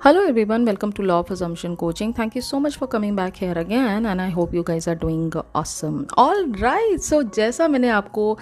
Hello everyone, welcome to Law of Assumption Coaching. Thank you so much for coming back here again and I hope you guys are doing awesome. All right, so जैसा मैंने आपको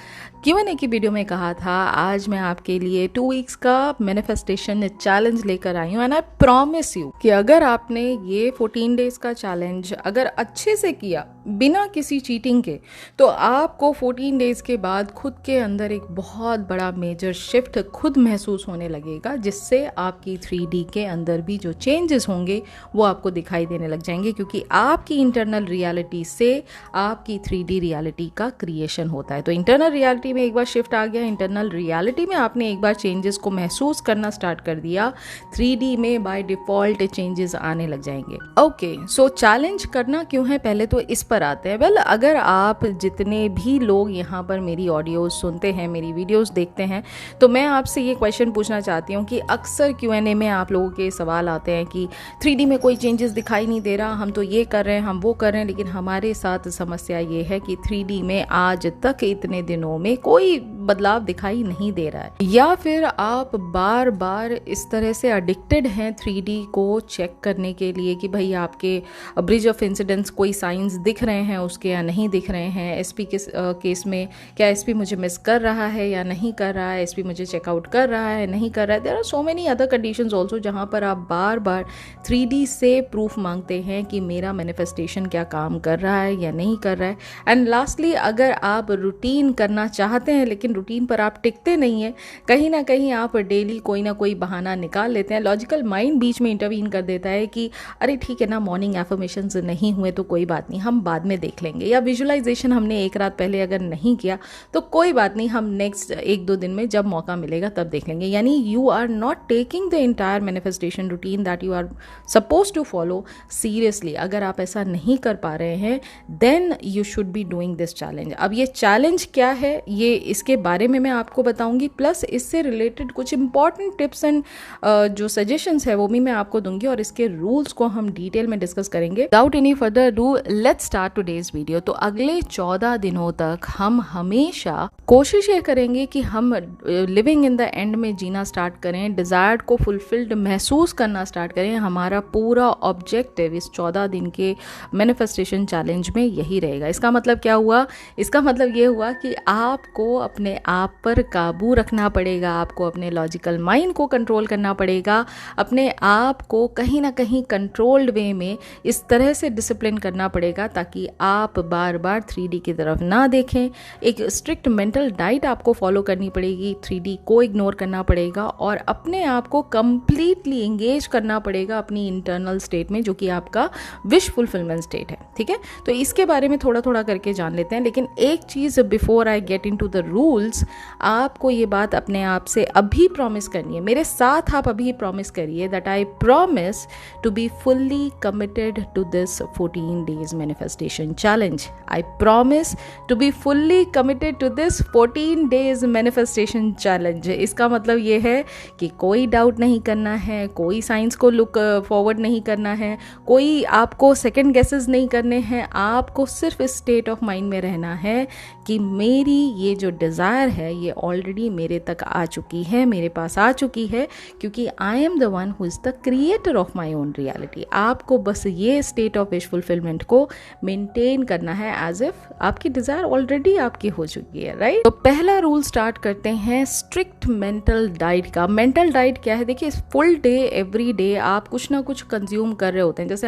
Q&A की video में कहा था, आज मैं आपके लिए 2 वीक्स का मैनिफेस्टेशन चैलेंज लेकर आई हूँ एंड आई प्रॉमिस यू कि अगर आपने ये 14 डेज का चैलेंज अगर अच्छे से किया बिना किसी चीटिंग के, तो आपको 14 डेज के बाद खुद के अंदर एक बहुत बड़ा मेजर शिफ्ट खुद महसूस होने लगेगा, जिससे आपकी 3D के अंदर भी जो चेंजेस होंगे वो आपको दिखाई देने लग जाएंगे, क्योंकि आपकी इंटरनल रियलिटी से आपकी 3D रियलिटी का क्रिएशन होता है। तो इंटरनल रियलिटी में एक बार शिफ्ट आ गया, इंटरनल रियलिटी में आपने एक बार चेंजेस को महसूस करना स्टार्ट कर दिया, 3D में बाय डिफॉल्ट चेंजेस आने लग जाएंगे। ओके, सो चैलेंज करना क्यों है, पहले तो इस पर आते हैं। वेल, अगर आप जितने भी लोग यहाँ पर मेरी ऑडियोज सुनते हैं, मेरी वीडियोस देखते हैं, तो मैं आपसे ये क्वेश्चन पूछना चाहती हूँ कि अक्सर Q&A में आप लोगों के सवाल आते हैं कि 3D में कोई चेंजेस दिखाई नहीं दे रहा, हम तो ये कर रहे हैं, हम वो कर रहे हैं, लेकिन हमारे साथ समस्या ये है कि 3D में आज तक इतने दिनों में कोई बदलाव दिखाई नहीं दे रहा है। या फिर आप बार बार इस तरह से एडिक्टेड हैं 3D को चेक करने के लिए कि भाई आपके ब्रिज ऑफ इंसिडेंट्स कोई साइंस दिख रहे हैं उसके या नहीं दिख रहे हैं, एसपी के केस में क्या एसपी मुझे मिस कर रहा है या नहीं कर रहा है, एसपी मुझे चेकआउट कर रहा है नहीं कर रहा है। There are so many other conditions also जहाँ पर आप बार बार 3D से प्रूफ मांगते हैं कि मेरा मैनिफेस्टेशन क्या काम कर रहा है या नहीं कर रहा है। एंड लास्टली, अगर आप रूटीन करना चाहते हैं लेकिन रूटीन पर आप टिकते नहीं हैं, कहीं ना कहीं आप डेली कोई ना कोई बहाना निकाल लेते हैं, लॉजिकल माइंड बीच में इंटरवीन कर देता है कि अरे ठीक है ना, मॉर्निंग एफर्मेशंस नहीं हुए तो कोई बात नहीं, हम बाद में देख लेंगे, या विजुअलाइजेशन हमने एक रात पहले अगर नहीं किया तो कोई बात नहीं, हम नेक्स्ट 1-2 दिन में जब मौका मिलेगा तब देख लेंगे। यानी you are not taking the entire manifestation routine that you are suppose to follow seriously. अगर आप ऐसा नहीं कर पा रहे हैं, then you should be doing this challenge. अब ये चैलेंज क्या है, ये इसके बारे में मैं आपको बताऊंगी, प्लस इससे रिलेटेड कुछ इंपॉर्टेंट टिप्स एंड जो सजेशंस है वो भी मैं आपको दूंगी, और इसके रूल्स को हम डिटेल में डिस्कस करेंगे। Without any further do, let's start today's video. तो अगले 14 दिनों तक हम हमेशा कोशिश ये करेंगे कि हम लिविंग इन द एंड में जीना स्टार्ट करें, डिजायर्ड को फुलफिल्ड महसूस करना स्टार्ट करें। हमारा पूरा ऑब्जेक्टिव इस 14 दिन के मैनिफेस्टेशन चैलेंज में यही रहेगा। इसका मतलब क्या हुआ? इसका मतलब ये हुआ कि आपको अपने आप पर काबू रखना पड़ेगा, आपको अपने लॉजिकल माइंड को कंट्रोल करना पड़ेगा, अपने आप को कहीं ना कहीं कंट्रोल्ड वे में इस तरह से डिसिप्लिन करना पड़ेगा ताकि आप बार बार 3D की तरफ ना देखें। एक स्ट्रिक्ट मेंटल डाइट आपको फॉलो करनी पड़ेगी, 3D को इग्नोर करना पड़ेगा और अपने आप को कंप्लीटली एंगेज करना पड़ेगा अपनी इंटरनल स्टेट में, जो कि आपका विश फुलफिलमेंट स्टेट है। ठीक है, तो इसके बारे में थोड़ा थोड़ा करके जान लेते हैं। लेकिन एक चीज़ before I get into the rules, आपको ये बात अपने आप से अभी प्रॉमिस करनी है, मेरे साथ आप अभी प्रॉमिस करिए that I promise to be fully committed to this 14 days manifestation challenge. I promise to be fully committed to this 14 days manifestation challenge. इसका मतलब ये है कि कोई डाउट नहीं करना है, कोई साइंस को लुक फॉरवर्ड नहीं करना है, कोई आपको सेकंड गेसेस नहीं करने हैं, आपको सिर्फ इस स्टेट ऑफ माइंड में रहना है कि मेरी ये जो डिज़ायर है ये ऑलरेडी मेरे तक आ चुकी है, मेरे पास आ चुकी है, क्योंकि I am the one who is the creator of my own reality. आपको बस ये स्टेट ऑफ विश फुलफिलमेंट को मेंटेन करना है एज इफ आपकी डिज़ायर ऑलरेडी आपकी हो चुकी है, राइट। तो पहला रूल स्टार्ट करते हैं स्ट्रिक्ट मेंटल डाइट का। मेंटल डाइट क्या है? देखिए, फुल डे एवरी डे आप कुछ ना कुछ कंज्यूम कर रहे होते हैं। जैसे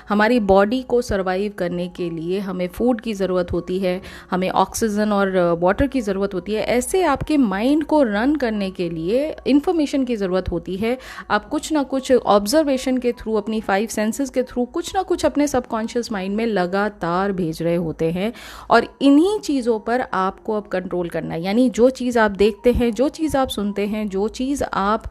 हमारी बॉडी को सर्वाइव करने के लिए हमें फूड की ज़रूरत होती है, हमें ऑक्सीजन और वाटर की ज़रूरत होती है, ऐसे आपके माइंड को रन करने के लिए इंफॉर्मेशन की ज़रूरत होती है। आप कुछ ना कुछ ऑब्जर्वेशन के थ्रू, अपनी 5 सेंसेस के थ्रू कुछ ना कुछ अपने सबकॉन्शियस माइंड में लगातार भेज रहे होते हैं, और इन्हीं चीज़ों पर आपको अब कंट्रोल करना है। यानी जो चीज़ आप देखते हैं, जो चीज़ आप सुनते हैं, जो चीज़ आप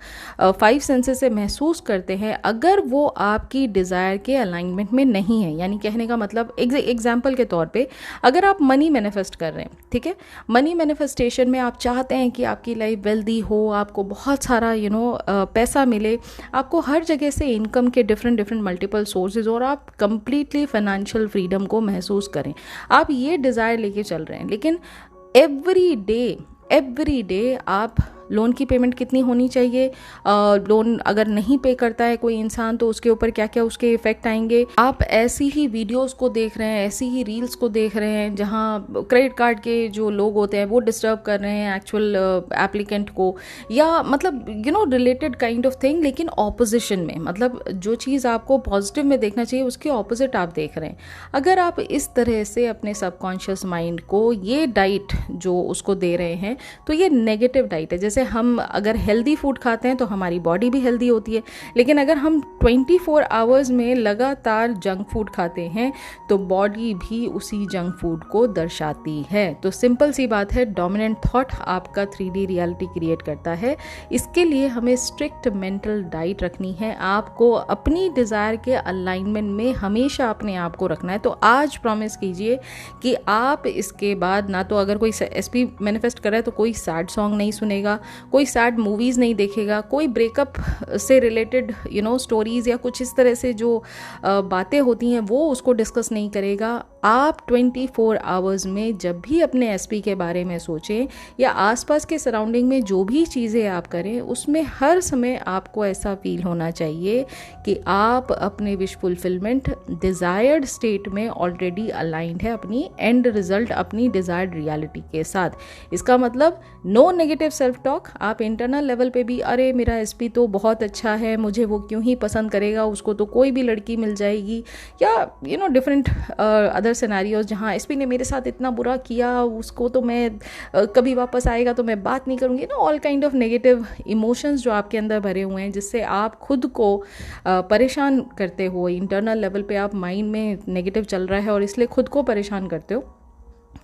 5 सेंसेस से महसूस करते हैं, अगर वो आपकी डिज़ायर के अलाइनमेंट में नहीं है, यानी कहने का मतलब एग्जाम्पल के तौर पे अगर आप मनी मैनिफेस्ट कर रहे हैं, ठीक है, मनी मैनिफेस्टेशन में आप चाहते हैं कि आपकी लाइफ वेल्दी हो, आपको बहुत सारा पैसा मिले, आपको हर जगह से इनकम के डिफरेंट मल्टीपल सोर्सेज, और आप कंप्लीटली फाइनेंशियल फ्रीडम को महसूस करें, आप ये डिज़ायर लेके चल रहे हैं। लेकिन एवरी डे आप लोन की पेमेंट कितनी होनी चाहिए, लोन अगर नहीं पे करता है कोई इंसान तो उसके ऊपर क्या क्या उसके इफेक्ट आएंगे। आप ऐसी ही वीडियोस को देख रहे हैं, ऐसी ही रील्स को देख रहे हैं जहां क्रेडिट कार्ड के जो लोग होते हैं वो डिस्टर्ब कर रहे हैं एक्चुअल एप्लीकेंट को, या मतलब रिलेटेड काइंड ऑफ थिंग, लेकिन ऑपोजिशन में, मतलब जो चीज़ आपको पॉजिटिव में देखना चाहिए उसके ऑपोजिट आप देख रहे हैं। अगर आप इस तरह से अपने सबकॉन्शियस माइंड को ये डाइट जो उसको दे रहे हैं तो ये नेगेटिव डाइट है। जैसे हम अगर हेल्दी फूड खाते हैं तो हमारी बॉडी भी हेल्दी होती है, लेकिन अगर हम 24 आवर्स में लगातार जंक फूड खाते हैं तो बॉडी भी उसी जंक फूड को दर्शाती है। तो सिंपल सी बात है, डोमिनेंट थॉट आपका 3D रियलिटी क्रिएट करता है। इसके लिए हमें स्ट्रिक्ट मेंटल डाइट रखनी है, आपको अपनी डिज़ायर के अलाइनमेंट में हमेशा अपने आप को रखना है। तो आज प्रॉमिस कीजिए कि आप इसके बाद ना तो अगर कोई एसपी मैनिफेस्ट कर रहा है तो कोई सैड सॉन्ग नहीं सुनेगा, कोई सैड मूवीज़ नहीं देखेगा, कोई ब्रेकअप से रिलेटेड स्टोरीज़ या कुछ इस तरह से जो बातें होती हैं वो उसको डिस्कस नहीं करेगा। आप 24 आवर्स में जब भी अपने एसपी के बारे में सोचें या आसपास के सराउंडिंग में जो भी चीज़ें आप करें उसमें हर समय आपको ऐसा फील होना चाहिए कि आप अपने विश फुलफिलमेंट डिज़ायर्ड स्टेट में ऑलरेडी अलाइंड है अपनी एंड रिजल्ट, अपनी डिज़ायर्ड रियलिटी के साथ। इसका मतलब नो नेगेटिव सेल्फ टॉक। आप इंटरनल लेवल पे भी अरे मेरा एसपी तो बहुत अच्छा है, मुझे वो क्यों ही पसंद करेगा, उसको तो कोई भी लड़की मिल जाएगी, या डिफरेंट अदर सिनेरियोज जहाँ एसपी ने मेरे साथ इतना बुरा किया, उसको तो मैं कभी वापस आएगा तो मैं बात नहीं करूँगी, all kind of negative emotions जो आपके अंदर भरे हुए हैं जिससे आप खुद को परेशान करते हो। इंटरनल लेवल पे आप माइंड में नेगेटिव चल रहा है और इसलिए खुद को परेशान करते हो।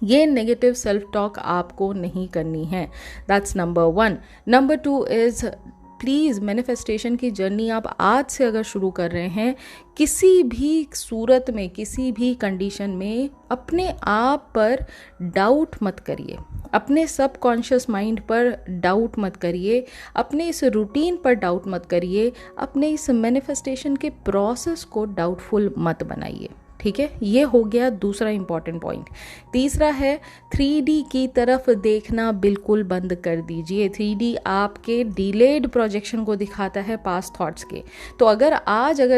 ये नेगेटिव सेल्फ टॉक आपको नहीं करनी है। That's number 1। Number 2 is please manifestation की जर्नी आप आज से अगर शुरू कर रहे हैं, किसी भी सूरत में, किसी भी कंडीशन में अपने आप पर डाउट मत करिए, अपने सबकॉन्शियस माइंड पर डाउट मत करिए, अपने इस रूटीन पर डाउट मत करिए, अपने इस मैनिफेस्टेशन के प्रोसेस को डाउटफुल मत बनाइए। ठीक है, ये हो गया दूसरा इंपॉर्टेंट पॉइंट। तीसरा है 3D की तरफ देखना बिल्कुल बंद कर दीजिए। 3D आपके डिलेड प्रोजेक्शन को दिखाता है पास्ट थॉट्स के। तो अगर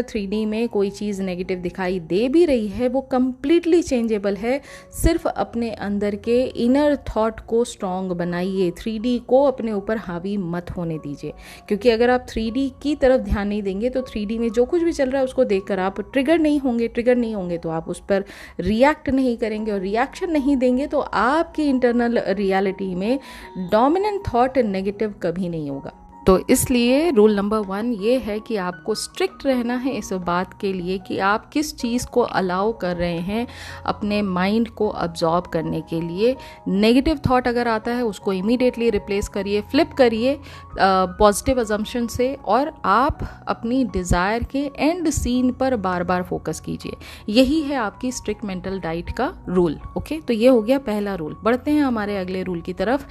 3D में कोई चीज़ नेगेटिव दिखाई दे भी रही है वो कंप्लीटली चेंजेबल है। सिर्फ अपने अंदर के इनर थॉट को स्ट्रॉन्ग बनाइए, 3D को अपने ऊपर हावी मत होने दीजिए, क्योंकि अगर आप 3D की तरफ ध्यान नहीं देंगे तो 3D में जो कुछ भी चल रहा है उसको देखकर आप ट्रिगर नहीं होंगे तो आप उस पर रिएक्ट नहीं करेंगे, और रिएक्शन नहीं देंगे तो आपकी इंटरनल रियलिटी में डोमिनेंट थॉट नेगेटिव कभी नहीं होगा। तो इसलिए रूल नंबर 1 ये है कि आपको स्ट्रिक्ट रहना है इस बात के लिए कि आप किस चीज़ को अलाउ कर रहे हैं अपने माइंड को अब्जॉर्ब करने के लिए। नेगेटिव थॉट अगर आता है उसको इमीडिएटली रिप्लेस करिए, फ्लिप करिए पॉजिटिव अजम्पशन से, और आप अपनी डिज़ायर के एंड सीन पर बार बार फोकस कीजिए। यही है आपकी स्ट्रिक्ट मेंटल डाइट का रूल। ओके, तो ये हो गया पहला रूल। बढ़ते हैं हमारे अगले रूल की तरफ।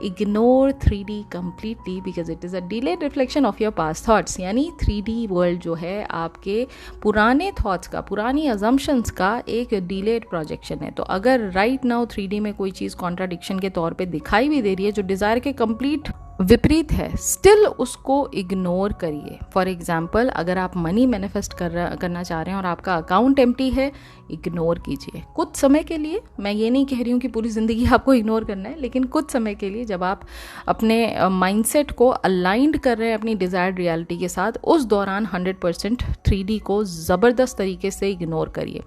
Ignore 3D completely because it is a delayed reflection of your past thoughts। यानी 3D वर्ल्ड जो है आपके पुराने थॉट्स का, पुरानी अजम्पशंस का एक डिलेड प्रोजेक्शन है। तो अगर राइट नाउ 3D में कोई चीज़ कॉन्ट्राडिक्शन के तौर पे दिखाई भी दे रही है जो डिज़ायर के कंप्लीट विपरीत है, स्टिल उसको इग्नोर करिए। फॉर एग्जाम्पल, अगर आप मनी मैनिफेस्ट करना चाह रहे हैं और आपका अकाउंट एम्प्टी है, इग्नोर कीजिए कुछ समय के लिए। मैं ये नहीं कह रही हूँ कि पूरी ज़िंदगी आपको इग्नोर करना है, लेकिन कुछ समय के लिए जब आप अपने माइंडसेट को अलाइंड कर रहे हैं अपनी डिज़ायर्ड रियलिटी के साथ, उस दौरान 100% 3D को ज़बरदस्त तरीके से इग्नोर करिए।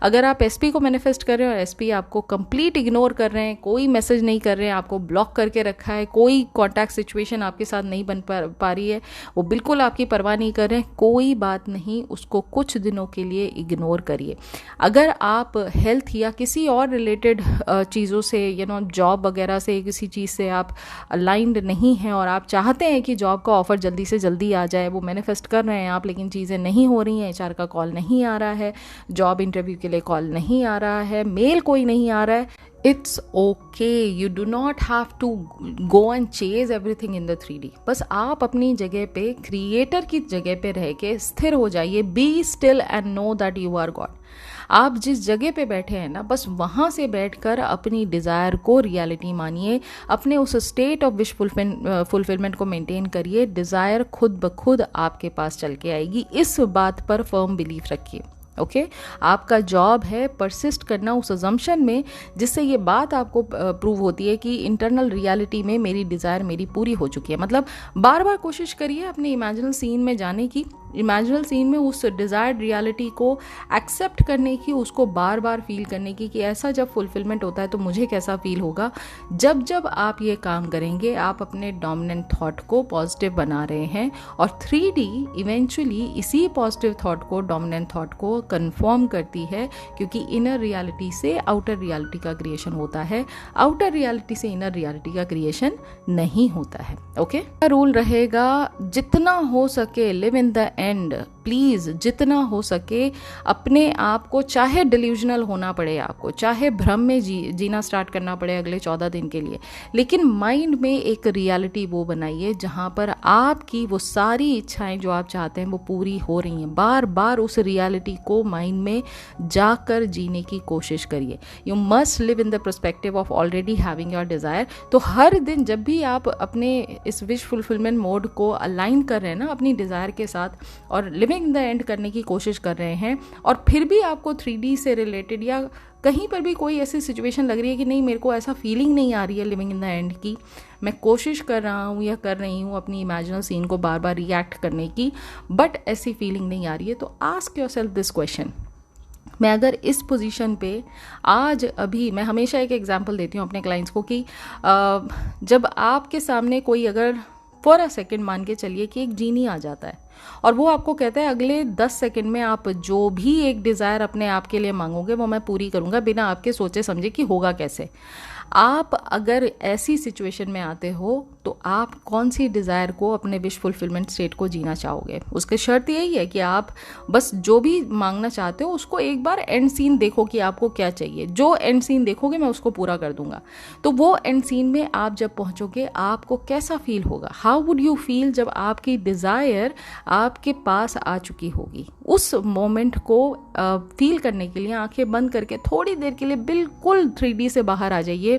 अगर आप एसपी को मैनिफेस्ट कर रहे हैं और एसपी आपको कंप्लीट इग्नोर कर रहे हैं, कोई मैसेज नहीं कर रहे हैं, आपको ब्लॉक करके रखा है, कोई कॉन्टैक्ट सिचुएशन आपके साथ नहीं बन पा रही है, वो बिल्कुल आपकी परवाह नहीं कर रहे हैं, कोई बात नहीं, उसको कुछ दिनों के लिए इग्नोर करिए। अगर आप हेल्थ या किसी और रिलेटेड चीज़ों से जॉब वगैरह से, किसी चीज़ से आप अलाइंड नहीं हैं और आप चाहते हैं कि जॉब का ऑफ़र जल्दी से जल्दी आ जाए, वो मैनिफेस्ट कर रहे हैं आप, लेकिन चीज़ें नहीं हो रही हैं, HR का कॉल नहीं आ रहा है, जॉब इंटरव्यू के लिए कॉल नहीं आ रहा है, मेल कोई नहीं आ रहा है, it's okay, you do not have to go and chase everything in the 3D। बस आप अपनी जगह पे, क्रिएटर की जगह पे रह के स्थिर हो जाइए। Be still and know that you are God. आप जिस जगह पे बैठे हैं ना, बस वहाँ से बैठकर अपनी डिज़ायर को रियलिटी मानिए, अपने उस स्टेट ऑफ विश फुलफिलमेंट को मेंटेन करिए। डिज़ायर खुद ब खुद आपके पास चल के आएगी, इस बात पर फर्म बिलीफ रखिए। ओके आपका जॉब है परसिस्ट करना उस अजम्पशन में जिससे ये बात आपको प्रूव होती है कि इंटरनल रियलिटी में मेरी डिज़ायर मेरी पूरी हो चुकी है। मतलब बार बार कोशिश करिए अपने इमेजिनल सीन में जाने की, इमेजिनल सीन में उस डिज़ायर्ड रियलिटी को एक्सेप्ट करने की, उसको बार बार फील करने की कि ऐसा जब फुलफिलमेंट होता है तो मुझे कैसा फील होगा। जब जब आप ये काम करेंगे आप अपने डोमिनेंट थॉट को पॉजिटिव बना रहे हैं और 3D इवेंचुअली इसी पॉजिटिव थॉट को, डोमिनेंट थॉट को कंफर्म करती है, क्योंकि इनर रियलिटी से आउटर रियलिटी का क्रिएशन होता है, आउटर रियलिटी से इनर रियलिटी का क्रिएशन नहीं होता है। ओके रूल रहेगा, जितना हो सके live in the end. Please जितना हो सके अपने आप को, चाहे डिल्यूजनल होना पड़े आपको, चाहे भ्रम में जीना स्टार्ट करना पड़े अगले 14 दिन के लिए, लेकिन माइंड में एक रियलिटी वो बनाइए जहाँ पर आपकी वो सारी इच्छाएं जो आप चाहते हैं वो पूरी हो रही हैं। बार बार उस रियलिटी को माइंड में जाकर जीने की कोशिश करिए। You must live in the perspective of already having your desire. तो हर दिन जब भी आप अपने इस विश फुलफिलमेंट मोड को अलाइन कर रहे हैं ना अपनी डिज़ायर के साथ और लिविंग द एंड करने की कोशिश कर रहे हैं, और फिर भी आपको 3D से रिलेटेड या कहीं पर भी कोई ऐसी सिचुएशन लग रही है कि नहीं मेरे को ऐसा फीलिंग नहीं आ रही है लिविंग इन द एंड की, मैं कोशिश कर रहा हूँ या कर रही हूँ अपनी इमेजिनल सीन को बार बार रिएक्ट करने की, बट ऐसी फीलिंग नहीं आ रही है, तो आस्क योरसेल्फ दिस क्वेश्चन। मैं अगर इस पोजीशन पे आज अभी, मैं हमेशा एक एग्जांपल देती हूँ अपने क्लाइंट्स को कि जब आपके सामने कोई अगर फॉर अ सेकेंड मान के चलिए कि एक जीनी आ जाता है और वो आपको कहता है अगले 10 सेकेंड में आप जो भी एक डिज़ायर अपने आप के लिए मांगोगे वो मैं पूरी करूँगा, बिना आपके सोचे समझे कि होगा कैसे। आप अगर ऐसी सिचुएशन में आते हो तो आप कौन सी डिज़ायर को, अपने विश फुलफिलमेंट स्टेट को जीना चाहोगे? उसकी शर्त यही है कि आप बस जो भी मांगना चाहते हो उसको एक बार एंड सीन देखो कि आपको क्या चाहिए। जो एंड सीन देखोगे मैं उसको पूरा कर दूंगा। तो वो एंड सीन में आप जब पहुंचोगे आपको कैसा फील होगा? हाउ वुड यू फील जब आपकी डिज़ायर आपके पास आ चुकी होगी? उस मोमेंट को फील करने के लिए आंखें बंद करके थोड़ी देर के लिए बिल्कुल 3D से बाहर आ जाइए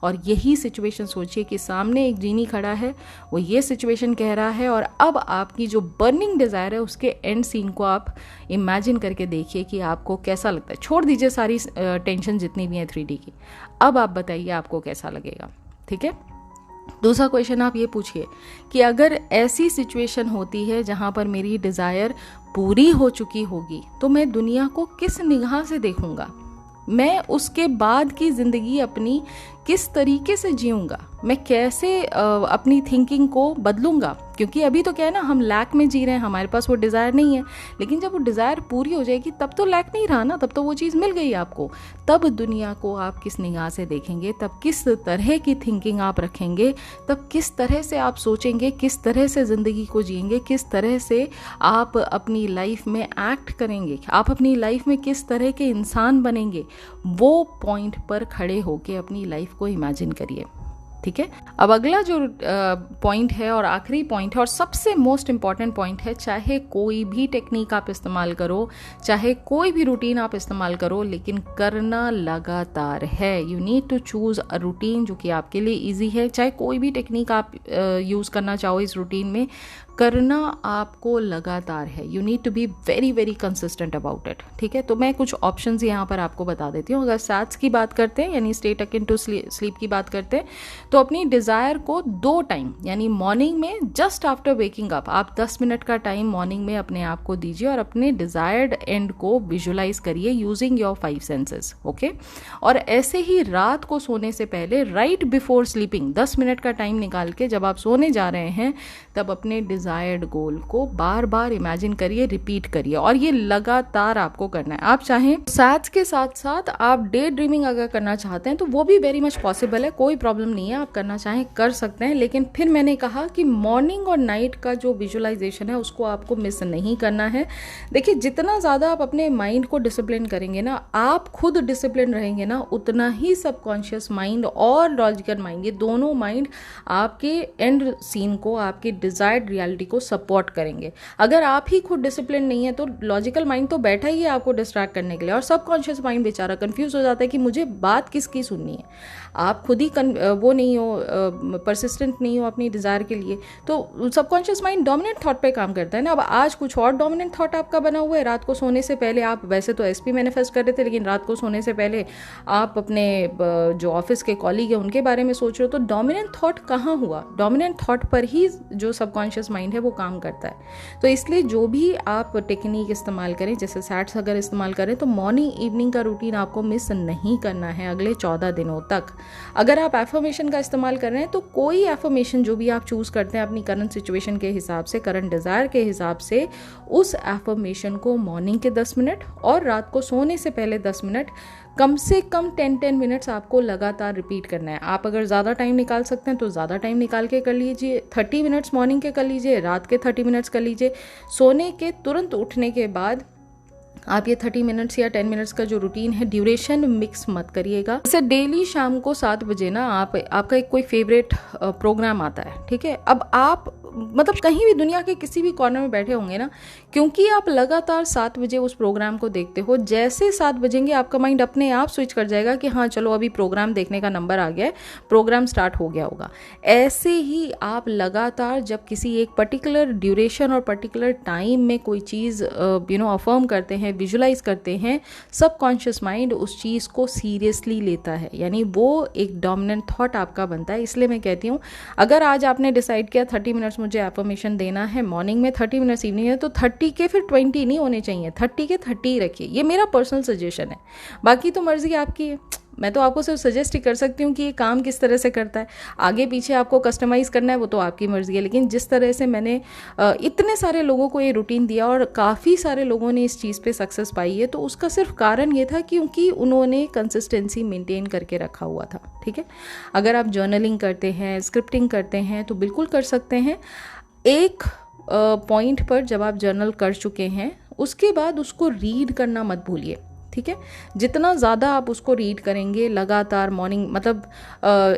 और यही सिचुएशन सोचिए कि सामने एक जीनी खड़ा है, वो ये सिचुएशन कह रहा है, और अब आपकी जो बर्निंग डिज़ायर है उसके एंड सीन को आप इमेजिन करके देखिए कि आपको कैसा लगता है। छोड़ दीजिए सारी टेंशन जितनी भी है 3D की। अब आप बताइए आपको कैसा लगेगा। ठीक है, दूसरा क्वेश्चन आप ये पूछिए कि अगर ऐसी सिचुएशन होती है जहाँ पर मेरी डिज़ायर पूरी हो चुकी होगी तो मैं दुनिया को किस निगाह से देखूंगा? मैं उसके बाद की ज़िंदगी अपनी किस तरीके से जीऊँगा? मैं कैसे अपनी थिंकिंग को बदलूँगा? क्योंकि अभी तो क्या है ना, हम लैक में जी रहे हैं, हमारे पास वो डिज़ायर नहीं है, लेकिन जब वो डिज़ायर पूरी हो जाएगी तब तो लैक नहीं रहा ना, तब तो वो चीज़ मिल गई आपको। तब दुनिया को आप किस निगाह से देखेंगे, तब किस तरह की थिंकिंग आप रखेंगे, तब किस तरह से आप सोचेंगे, किस तरह से ज़िंदगी को जिएंगे, किस तरह से आप अपनी लाइफ में एक्ट करेंगे, आप अपनी लाइफ में किस तरह के इंसान बनेंगे, वो पॉइंट पर खड़े होके अपनी लाइफ को इमेजिन करिए। ठीक है, अब अगला जो पॉइंट है और आखिरी पॉइंट है और सबसे मोस्ट इम्पॉर्टेंट पॉइंट है, चाहे कोई भी टेक्निक आप इस्तेमाल करो, चाहे कोई भी रूटीन आप इस्तेमाल करो, लेकिन करना लगातार है। You need to choose a routine जो कि आपके लिए ईजी है। चाहे कोई भी टेक्निक आप यूज़ करना चाहो इस रूटीन में, करना आपको लगातार है। You need to be very very consistent about it. ठीक है, तो मैं कुछ ऑप्शंस यहाँ पर आपको बता देती हूँ। अगर सैट्स की बात करते हैं यानी स्टे अकिन टू स्लीप की बात करते हैं, तो अपनी डिज़ायर को 2 टाइम यानी मॉर्निंग में जस्ट आफ्टर वेकिंग अप आप 10 मिनट का टाइम मॉर्निंग में अपने आप को दीजिए और अपने डिज़ायर्ड एंड को विजुलाइज करिए यूजिंग योर 5 सेंसेस। ओके, और ऐसे ही रात को सोने से पहले राइट बिफोर स्लीपिंग 10 मिनट का टाइम निकाल के जब आप सोने जा रहे हैं तब अपने डिज़ायर्ड गोल को बार बार इमेजिन करिए, रिपीट करिए, और ये लगातार आपको करना है। आप चाहें सैट्स के साथ साथ आप डे ड्रीमिंग अगर करना चाहते हैं तो वो भी वेरी मच पॉसिबल है, कोई प्रॉब्लम नहीं है, आप करना चाहें कर सकते हैं। लेकिन फिर मैंने कहा कि मॉर्निंग और नाइट का जो विजुअलाइजेशन है उसको आपको मिस नहीं करना है। देखिए, जितना ज़्यादा आप अपने माइंड को डिसिप्लिन करेंगे ना, आप खुद डिसिप्लिन रहेंगे ना, उतना ही सबकॉन्शियस माइंड और लॉजिकल माइंड, ये दोनों माइंड आपके एंड सीन को, आपकी डिजायर्ड रियलिटी को सपोर्ट करेंगे। अगर आप ही खुद डिसिप्लिन नहीं है तो लॉजिकल माइंड तो बैठा ही है आपको डिस्ट्रैक्ट करने के लिए, और सबकॉन्शियस माइंड बेचारा कंफ्यूज हो जाता है कि मुझे बात किसकी सुननी है। आप खुद ही वो नहीं हो, परसिस्टेंट नहीं हो अपनी डिज़ायर के लिए, तो सबकॉन्शियस माइंड डोमिनेंट थॉट पे काम करता है ना। अब आज कुछ और डोमिनेंट थॉट आपका बना हुआ है, रात को सोने से पहले आप वैसे तो एसपी मैनिफेस्ट कर रहे थे, लेकिन रात को सोने से पहले आप अपने जो ऑफिस के कॉलीग है उनके बारे में सोच रहे हो, तो डोमिनेंट थॉट कहाँ हुआ? डोमिनेंट थॉट पर ही जो सबकॉन्शियस माइंड है वो काम करता है। तो इसलिए जो भी आप टेक्निक इस्तेमाल करें, जैसे सैट्स अगर इस्तेमाल करें, तो मॉर्निंग इवनिंग का रूटीन आपको मिस नहीं करना है अगले 14 दिनों तक। अगर आप एफर्मेशन का इस्तेमाल कर रहे हैं तो कोई एफर्मेशन जो भी आप चूज करते हैं अपनी करंट सिचुएशन के हिसाब से, करंट डिजायर के हिसाब से, उस एफर्मेशन को मॉर्निंग के 10 मिनट और रात को सोने से पहले 10 मिनट, कम से कम 10 मिनट्स आपको लगातार रिपीट करना है। आप अगर ज़्यादा टाइम निकाल सकते हैं तो ज़्यादा टाइम निकाल के कर लीजिए, 30 मिनट्स मॉर्निंग के कर लीजिए, रात के 30 मिनट्स कर लीजिए। सोने के तुरंत उठने के बाद आप ये 30 मिनट्स या 10 मिनट्स का जो रूटीन है, ड्यूरेशन मिक्स मत करिएगा। जैसे डेली शाम को 7 बजे ना आपका एक कोई फेवरेट प्रोग्राम आता है, ठीक है। अब आप मतलब कहीं भी दुनिया के किसी भी कॉर्नर में बैठे होंगे ना, क्योंकि आप लगातार 7 बजे उस प्रोग्राम को देखते हो, जैसे 7 बजेंगे आपका माइंड अपने आप स्विच कर जाएगा कि हाँ चलो अभी प्रोग्राम देखने का नंबर आ गया है, प्रोग्राम स्टार्ट हो गया होगा। ऐसे ही आप लगातार जब किसी एक पर्टिकुलर ड्यूरेशन और पर्टिकुलर टाइम में कोई चीज़ अफर्म करते हैं, विजुलाइज करते हैं, सबकॉन्शियस माइंड उस चीज़ को सीरियसली लेता है, यानी वो एक डोमिनेंट थॉट आपका बनता है। इसलिए मैं कहती हूँ, अगर आज आपने डिसाइड किया 30 मिनट्स मुझे एफर्मेशन देना है मॉर्निंग में, 30 मिनट्स इवनिंग है, तो 30 के फिर 20 नहीं होने चाहिए, 30 के 30 ही रखिए। ये मेरा पर्सनल सजेशन है, बाकी तो मर्जी आपकी है। मैं तो आपको सिर्फ सजेस्ट ही कर सकती हूँ कि ये काम किस तरह से करता है। आगे पीछे आपको कस्टमाइज़ करना है वो तो आपकी मर्जी है, लेकिन जिस तरह से मैंने इतने सारे लोगों को ये रूटीन दिया और काफ़ी सारे लोगों ने इस चीज़ पे सक्सेस पाई है, तो उसका सिर्फ कारण ये था क्योंकि उन्होंने कंसिस्टेंसी मेंटेन करके रखा हुआ था, ठीक है। अगर आप जर्नलिंग करते हैं, स्क्रिप्टिंग करते हैं, तो बिल्कुल कर सकते हैं। एक पॉइंट पर जब आप जर्नल कर चुके हैं, उसके बाद उसको रीड करना मत भूलिए, ठीक है। जितना ज़्यादा आप उसको रीड करेंगे लगातार मॉर्निंग, मतलब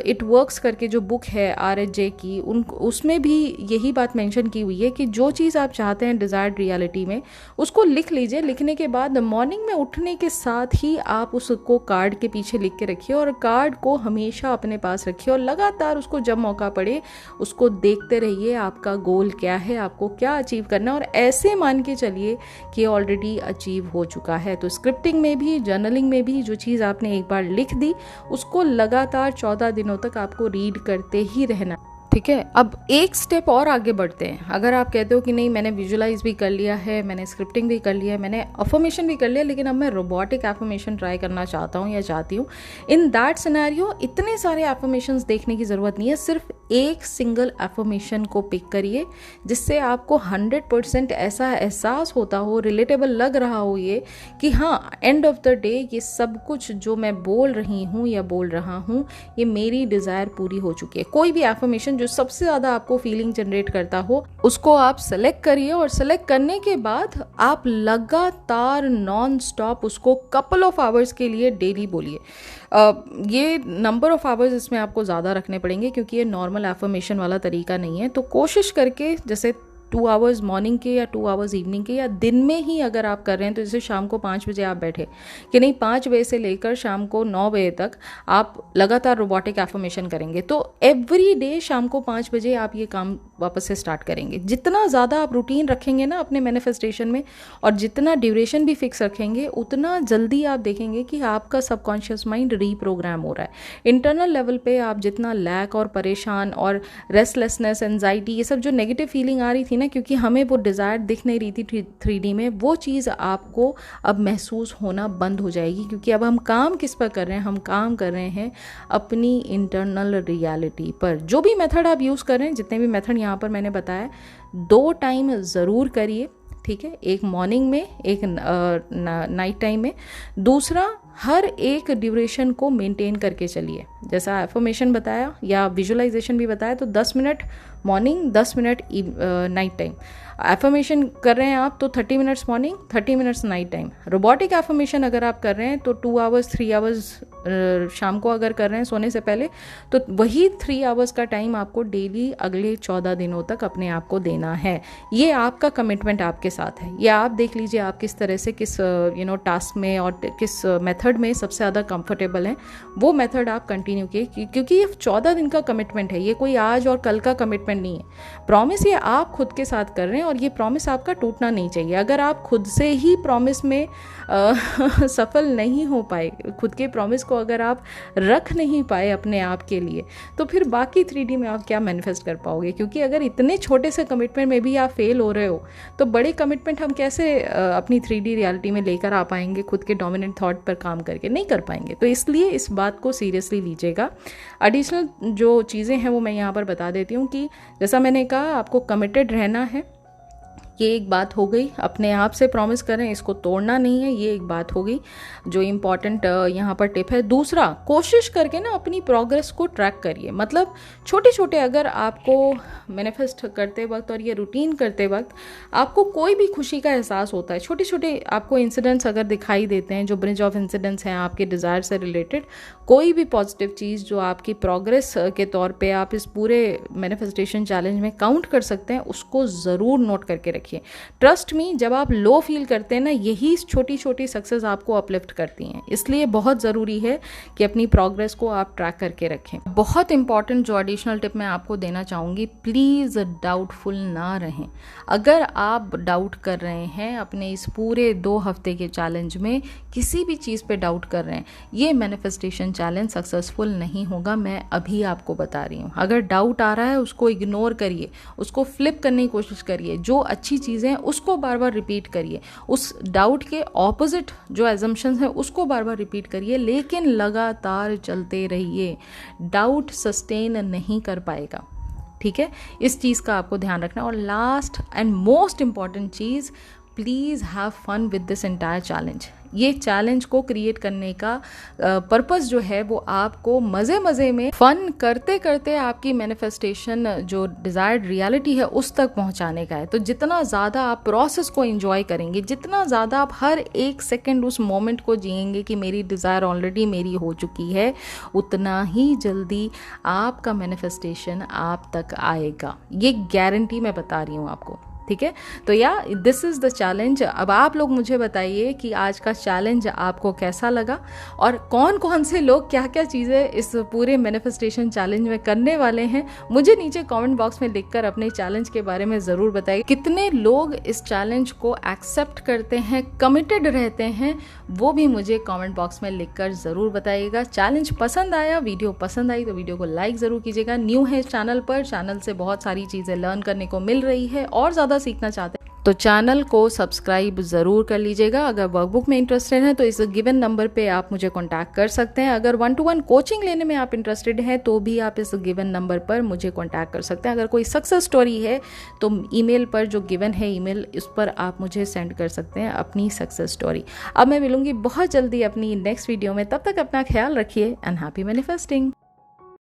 इट वर्क्स करके जो बुक है RHJ की, उसमें भी यही बात मेंशन की हुई है कि जो चीज़ आप चाहते हैं डिज़ायर्ड रियलिटी में, उसको लिख लीजिए। लिखने के बाद मॉर्निंग में उठने के साथ ही आप उसको कार्ड के पीछे लिख के रखिए, और कार्ड को हमेशा अपने पास रखिए, और लगातार उसको जब मौका पड़े उसको देखते रहिए। आपका गोल क्या है, आपको क्या अचीव करना है, और ऐसे मान के चलिए कि ऑलरेडी अचीव हो चुका है। तो स्क्रिप्टिंग में भी, जर्नलिंग में भी, जो चीज़ आपने एक बार लिख दी उसको लगातार 14 दिनों तक आपको रीड करते ही रहना, ठीक है। अब एक स्टेप और आगे बढ़ते हैं। अगर आप कहते हो कि नहीं मैंने विजुलाइज भी कर लिया है, मैंने स्क्रिप्टिंग भी कर लिया है, मैंने अफर्मेशन भी कर लिया, लेकिन अब मैं रोबोटिक एफर्मेशन ट्राई करना चाहता हूँ या चाहती हूँ, इन दैट सिनेरियो इतने सारे एफर्मेशंस देखने की ज़रूरत नहीं है। सिर्फ एक सिंगल एफर्मेशन को पिक करिए जिससे आपको 100% ऐसा एहसास होता हो, रिलेटेबल लग रहा हो ये, कि हाँ एंड ऑफ द डे ये सब कुछ जो मैं बोल रही हूँ या बोल रहा हूँ, ये मेरी डिज़ायर पूरी हो चुकी है। कोई भी एफर्मेशन जो सबसे ज़्यादा आपको फीलिंग जनरेट करता हो उसको आप सेलेक्ट करिए, और सेलेक्ट करने के बाद आप लगातार नॉन स्टॉप उसको कपल ऑफ आवर्स के लिए डेली बोलिए। ये नंबर ऑफ आवर्स इसमें आपको ज़्यादा रखने पड़ेंगे क्योंकि ये नॉर्मल एफर्मेशन वाला तरीका नहीं है। तो कोशिश करके जैसे 2 आवर्स मॉर्निंग के या 2 आवर्स इवनिंग के, या दिन में ही अगर आप कर रहे हैं, तो जैसे शाम को 5 बजे आप बैठे कि नहीं 5 बजे से लेकर शाम को 9 बजे तक आप लगातार रोबोटिक एफर्मेशन करेंगे, तो एवरी डे शाम को 5 बजे आप ये काम वापस से स्टार्ट करेंगे। जितना ज़्यादा आप रूटीन रखेंगे ना अपने मैनिफेस्टेशन में, और जितना ड्यूरेशन भी फिक्स रखेंगे, उतना जल्दी आप देखेंगे कि आपका सबकॉन्शियस माइंड रीप्रोग्राम हो रहा है। इंटरनल लेवल पे आप जितना लैक और परेशान और रेस्टलेसनेस, एंजाइटी, ये सब जो नेगेटिव फीलिंग आ रही थी ना है, क्योंकि हमें वो डिज़ायर दिख नहीं रही थी 3D में, वो चीज़ आपको अब महसूस होना बंद हो जाएगी, क्योंकि अब हम काम किस पर कर रहे हैं, हम काम कर रहे हैं अपनी इंटरनल रियलिटी पर। जो भी मेथड आप यूज़ कर रहे हैं, जितने भी मेथड यहाँ पर मैंने बताया, 2 टाइम ज़रूर करिए, ठीक है। एक मॉर्निंग में, एक नाइट टाइम में। दूसरा, हर एक ड्यूरेशन को मेंटेन करके चलिए। जैसा एफर्मेशन बताया या विजुअलाइजेशन भी बताया, तो 10 minute morning, 10 minute night time. Affirmation कर रहे हैं आप तो 30 minutes morning, 30 minutes night time. Robotic affirmation अगर आप कर रहे हैं तो 2 आवर्स 3 आवर्स शाम को अगर कर रहे हैं सोने से पहले, तो वही 3 आवर्स का टाइम आपको डेली अगले 14 दिनों तक अपने आप को देना है। ये आपका कमिटमेंट आपके साथ है। ये आप देख लीजिए आप किस तरह से, किस टास्क में और किस मेथड में सबसे ज़्यादा कंफर्टेबल हैं, वो मेथड आप कंटिन्यू किए, क्योंकि ये 14 दिन का कमिटमेंट है, ये कोई आज और कल का कमिटमेंट नहीं है। प्रॉमिस ये आप खुद के साथ कर रहे हैं और ये प्रॉमिस आपका टूटना नहीं चाहिए। अगर आप खुद से ही प्रॉमिस में सफल नहीं हो पाए, खुद के प्रॉमिस को अगर आप रख नहीं पाए अपने आप के लिए, तो फिर बाकी 3D में आप क्या मैनिफेस्ट कर पाओगे? क्योंकि अगर इतने छोटे से कमिटमेंट में भी आप फेल हो रहे हो, तो बड़े कमिटमेंट हम कैसे अपनी 3D रियलिटी में लेकर आ पाएंगे? खुद के डोमिनेंट थॉट पर काम करके नहीं कर पाएंगे। तो इसलिए इस बात को सीरियसली लीजिएगा। एडिशनल जो चीज़ें हैं वो मैं यहाँ पर बता देती हूँ कि जैसा मैंने कहा, आपको कमिटेड रहना है, ये एक बात हो गई। अपने आप से प्रॉमिस करें, इसको तोड़ना नहीं है, ये एक बात हो गई जो इम्पॉर्टेंट यहाँ पर टिप है। दूसरा, कोशिश करके ना अपनी प्रोग्रेस को ट्रैक करिए। मतलब छोटे छोटे, अगर आपको मैनिफेस्ट करते वक्त और ये रूटीन करते वक्त आपको कोई भी खुशी का एहसास होता है, छोटे छोटे आपको इंसिडेंट्स अगर दिखाई देते हैं, जो ब्रिज ऑफ इंसिडेंट्स हैं आपके डिज़ायर से रिलेटेड, कोई भी पॉजिटिव चीज़ जो आपकी प्रोग्रेस के तौर पे आप इस पूरे मैनिफेस्टेशन चैलेंज में काउंट कर सकते हैं, उसको ज़रूर नोट करके रखिए। ट्रस्ट मी, जब आप लो फील करते हैं ना, यही छोटी छोटी सक्सेस आपको अपलिफ्ट करती हैं। इसलिए बहुत ज़रूरी है कि अपनी प्रोग्रेस को आप ट्रैक करके रखें। बहुत इंपॉर्टेंट जो एडिशनल टिप मैं आपको देना चाहूँगी, प्लीज़ डाउटफुल ना रहें। अगर आप डाउट कर रहे हैं अपने इस पूरे 2 हफ्ते के चैलेंज में, किसी भी चीज़ पे डाउट कर रहे हैं, ये मैनिफेस्टेशन चैलेंज सक्सेसफुल नहीं होगा। मैं अभी आपको बता रही हूँ। अगर डाउट आ रहा है, उसको इग्नोर करिए, उसको फ्लिप करने की कोशिश करिए। जो अच्छी चीज़ें हैं उसको बार बार रिपीट करिए, उस डाउट के ऑपोजिट जो एजम्पशंस हैं उसको बार बार रिपीट करिए, लेकिन लगातार चलते रहिए। डाउट सस्टेन नहीं कर पाएगा, ठीक है? इस चीज़ का आपको ध्यान रखना। और लास्ट एंड मोस्ट इंपॉर्टेंट चीज़, please have fun with this entire challenge. ये चैलेंज को क्रिएट करने का पर्पस जो है वो आपको मज़े मज़े में फन करते करते आपकी मैनिफेस्टेशन जो डिज़ायर्ड रियलिटी है उस तक पहुंचाने का है। तो जितना ज़्यादा आप प्रोसेस को एंजॉय करेंगे, जितना ज़्यादा आप हर एक सेकंड उस मोमेंट को जिएंगे कि मेरी डिज़ायर ऑलरेडी मेरी हो चुकी है, उतना ही जल्दी आपका मैनिफेस्टेशन आप तक आएगा। ये गारंटी मैं बता रही हूँ आपको, ठीक है? तो या दिस इज़ द चैलेंज। अब आप लोग मुझे बताइए कि आज का चैलेंज आपको कैसा लगा और कौन कौन से लोग क्या क्या चीज़ें इस पूरे मैनिफेस्टेशन चैलेंज में करने वाले हैं। मुझे नीचे कमेंट बॉक्स में लिखकर अपने चैलेंज के बारे में ज़रूर बताइए। कितने लोग इस चैलेंज को एक्सेप्ट करते हैं, कमिटेड रहते हैं, वो भी मुझे कमेंट बॉक्स में लिखकर ज़रूर बताइएगा। चैलेंज पसंद आया, वीडियो पसंद आई तो वीडियो को लाइक ज़रूर कीजिएगा। न्यू है इस चैनल पर, चैनल से बहुत सारी चीज़ें लर्न करने को मिल रही है और ज़्यादा सीखना चाहते हैं तो चैनल को सब्सक्राइब ज़रूर कर लीजिएगा। अगर वर्कबुक में इंटरेस्टेड हैं तो इस गिवन नंबर पे आप मुझे कांटेक्ट कर सकते हैं। अगर 1-to-1 कोचिंग लेने में आप इंटरेस्टेड हैं तो भी आप इस गिवन नंबर पर मुझे कांटेक्ट कर सकते हैं। अगर कोई सक्सेस स्टोरी है तो ईमेल पर जो गिवन है ईमेल, इस पर आप मुझे सेंड कर सकते हैं अपनी सक्सेस स्टोरी। अब मैं मिलूंगी बहुत जल्दी अपनी नेक्स्ट वीडियो में, तब तक अपना ख्याल रखिए एंड हैप्पी मैनिफेस्टिंग।